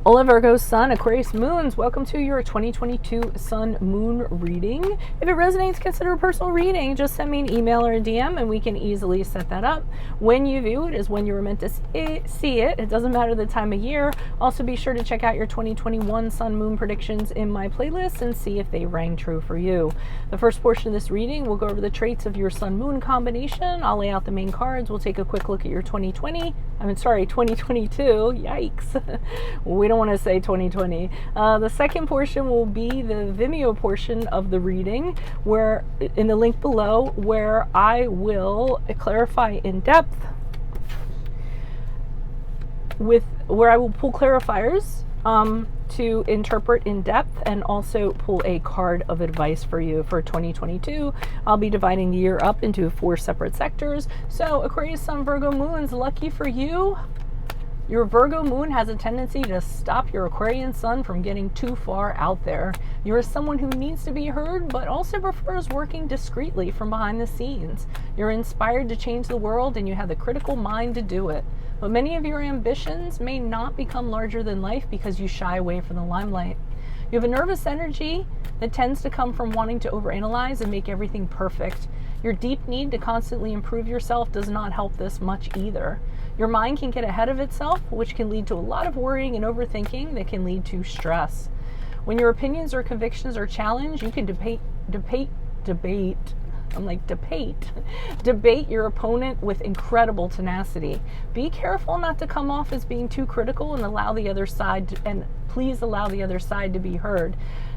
Hola Virgo, Sun, Aquarius, Moons. Welcome to your 2022 Sun Moon reading. If it resonates, consider a personal reading. Just send me an email or a DM and we can easily set that up. When you view it is when you were meant to see it. It doesn't matter the time of year. Also be sure to check out your 2021 Sun Moon predictions in my playlist and see if they rang true for you. The first portion of this reading, we'll go over the traits of your Sun Moon combination. I'll lay out the main cards. We'll take a quick look at your 2022. Yikes. We don't want to say 2020. The second portion will be the VIMEO portion of the reading, where in the link below, where I will clarify in depth where I will pull clarifiers to interpret in depth and also pull a card of advice for you for 2022. I'll be dividing the year up into 4 separate sectors. So Aquarius, Sun, Virgo, Moons, lucky for you, your Virgo moon has a tendency to stop your Aquarian sun from getting too far out there. You're someone who needs to be heard, but also prefers working discreetly from behind the scenes. You're inspired to change the world and you have the critical mind to do it. But many of your ambitions may not become larger than life because you shy away from the limelight. You have a nervous energy that tends to come from wanting to overanalyze and make everything perfect. Your deep need to constantly improve yourself does not help this much either. Your mind can get ahead of itself, which can lead to a lot of worrying and overthinking that can lead to stress. When your opinions or convictions are challenged, you can debate your opponent with incredible tenacity. Be careful not to come off as being too critical and please allow the other side to be heard.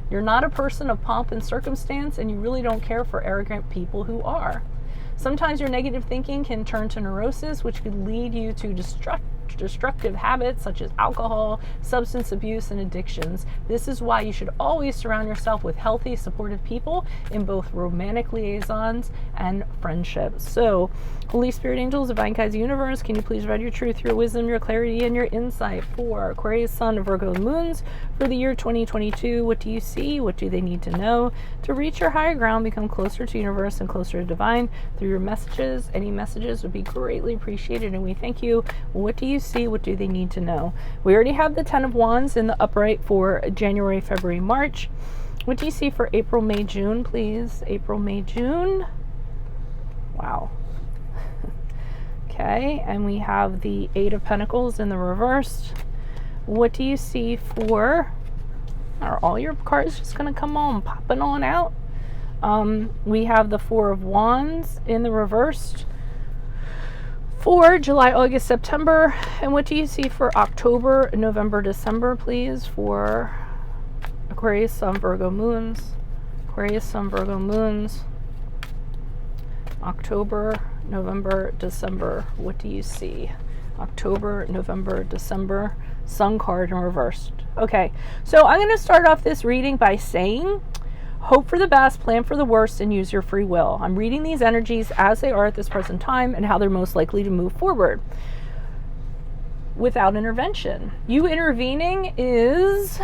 You're not a person of pomp and circumstance, and you really don't care for arrogant people who are. Sometimes your negative thinking can turn to neurosis, which could lead you to destructive habits such as alcohol, substance abuse, and addictions. This is why you should always surround yourself with healthy, supportive people in both romantic liaisons and friendships. So, Holy Spirit, angels, divine guides, universe, can you please provide your truth, your wisdom, your clarity, and your insight for Aquarius, Sun, Virgo, Moons for the year 2022? What do you see? What do they need to know to reach your higher ground, become closer to universe and closer to divine through your messages? Any messages would be greatly appreciated, and we thank you. What do you see? What do they need to know? We already have the 10 of Wands in the upright for January, February, March. What do you see for April, May, June, please? April, May, June. Wow. Okay, and we have the 8 of Pentacles in the reverse. What do you see for... Are all your cards just going to come on, popping on out? We have the 4 of Wands in the reversed for July, August, September. And what do you see for October, November, December, please, for Aquarius, Sun, Virgo, Moons? Aquarius, Sun, Virgo, Moons. October, November, December. What do you see? October, November, December. Sun card in reversed. Okay, so I'm going to start off this reading by saying, hope for the best, plan for the worst, and use your free will. I'm reading these energies as they are at this present time and how they're most likely to move forward without intervention. You intervening is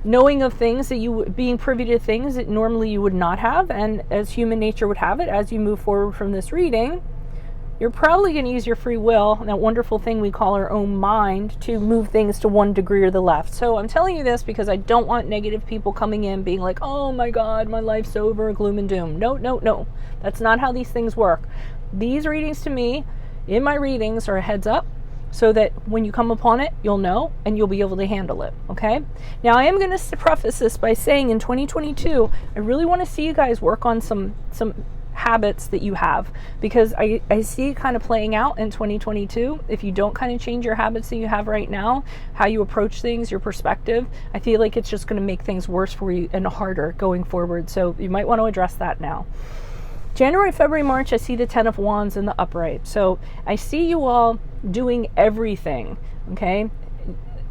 knowing of things that being privy to things that normally you would not have, and as human nature would have it, as you move forward from this reading, you're probably going to use your free will, that wonderful thing we call our own mind, to move things to one degree or the left. So I'm telling you this because I don't want negative people coming in being like, oh my God, my life's over, gloom and doom. No. That's not how these things work. These readings to me, in my readings, are a heads up so that when you come upon it, you'll know and you'll be able to handle it, okay? Now, I am going to preface this by saying in 2022, I really want to see you guys work on some habits that you have, because I see it kind of playing out in 2022. If you don't kind of change your habits that you have right now, how you approach things, your perspective, I feel like it's just going to make things worse for you and harder going forward. So you might want to address that now. January, February, March, I see the 10 of Wands in the upright. So I see you all doing everything, okay?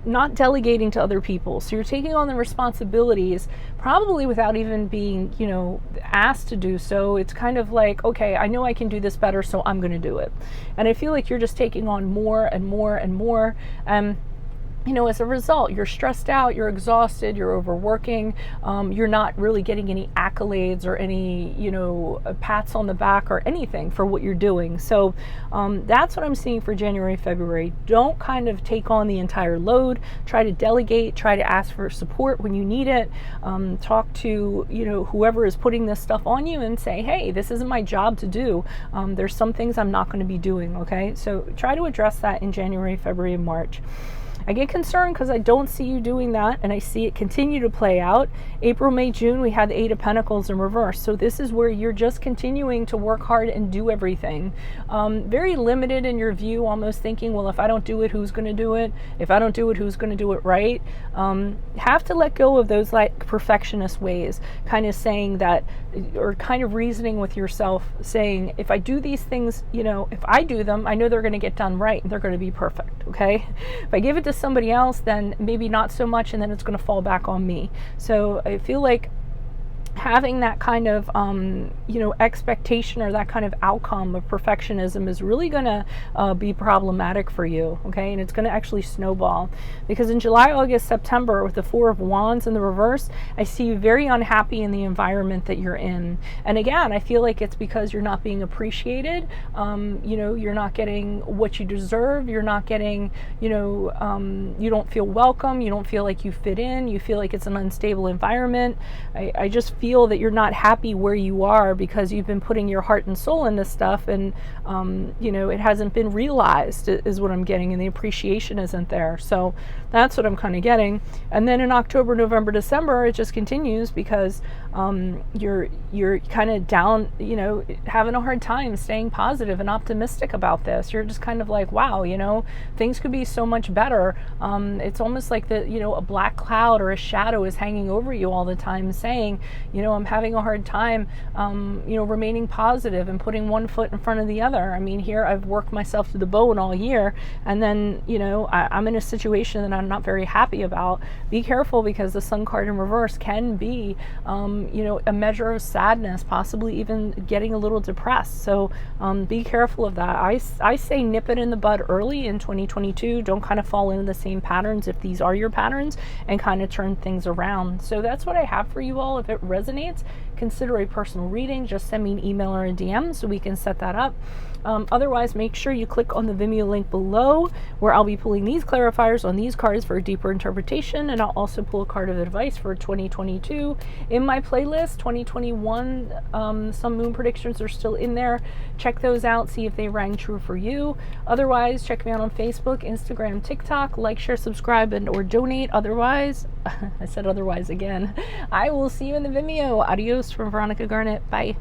Not delegating to other people. So you're taking on the responsibilities probably without even being, asked to do so. It's kind of like, okay, I know I can do this better, so I'm going to do it. And I feel like you're just taking on more and more and more. as a result, you're stressed out, you're exhausted, you're overworking, you're not really getting any accolades or any, pats on the back or anything for what you're doing. So that's what I'm seeing for January, February. Don't kind of take on the entire load. Try to delegate, try to ask for support when you need it. Talk to, whoever is putting this stuff on you and say, hey, this isn't my job to do. There's some things I'm not going to be doing, okay? So try to address that in January, February, and March. I get concerned because I don't see you doing that, and I see it continue to play out. April, May, June, we had the Eight of Pentacles in reverse. So this is where you're just continuing to work hard and do everything. Very limited in your view, almost thinking, well, if I don't do it, who's going to do it? If I don't do it, who's going to do it right? Have to let go of those like perfectionist ways, kind of saying that, or kind of reasoning with yourself, saying, if I do these things, if I do them, I know they're going to get done right and they're going to be perfect, okay? If I give it to somebody else, then maybe not so much, and then it's going to fall back on me. So I feel like having that kind of expectation or that kind of outcome of perfectionism is really going to be problematic for you, okay? And it's going to actually snowball, because in July, August, September, with the Four of Wands in the reverse, I see you very unhappy in the environment that you're in. And again, I feel like it's because you're not being appreciated. You're not getting what you deserve. You're not getting, you don't feel welcome. You don't feel like you fit in. You feel like it's an unstable environment. I just feel that you're not happy where you are because you've been putting your heart and soul in this stuff, and it hasn't been realized, is what I'm getting, and the appreciation isn't there. So that's what I'm kind of getting. And then in October, November, December, it just continues because you're kind of down, having a hard time staying positive and optimistic about this. You're just kind of like, wow, things could be so much better. It's almost like a black cloud or a shadow is hanging over you all the time, saying, I'm having a hard time, remaining positive and putting one foot in front of the other. I mean, here I've worked myself to the bone all year, and then, I'm in a situation that I'm not very happy about. Be careful, because the Sun card in reverse can be, a measure of sadness, possibly even getting a little depressed. So be careful of that. I say nip it in the bud early in 2022. Don't kind of fall into the same patterns if these are your patterns, and kind of turn things around. So that's what I have for you all. If it resonates, consider a personal reading. Just send me an email or a DM so we can set that up. Otherwise, make sure you click on the Vimeo link below, where I'll be pulling these clarifiers on these cards for a deeper interpretation, and I'll also pull a card of advice for 2022. In my playlist, 2021, some moon predictions are still in there. Check those out, see if they rang true for you. Otherwise, check me out on Facebook, Instagram, TikTok. Like, share, subscribe, and or donate. Otherwise, I said otherwise again. I will see you in the Vimeo. Adios from Veronica Garnett. Bye.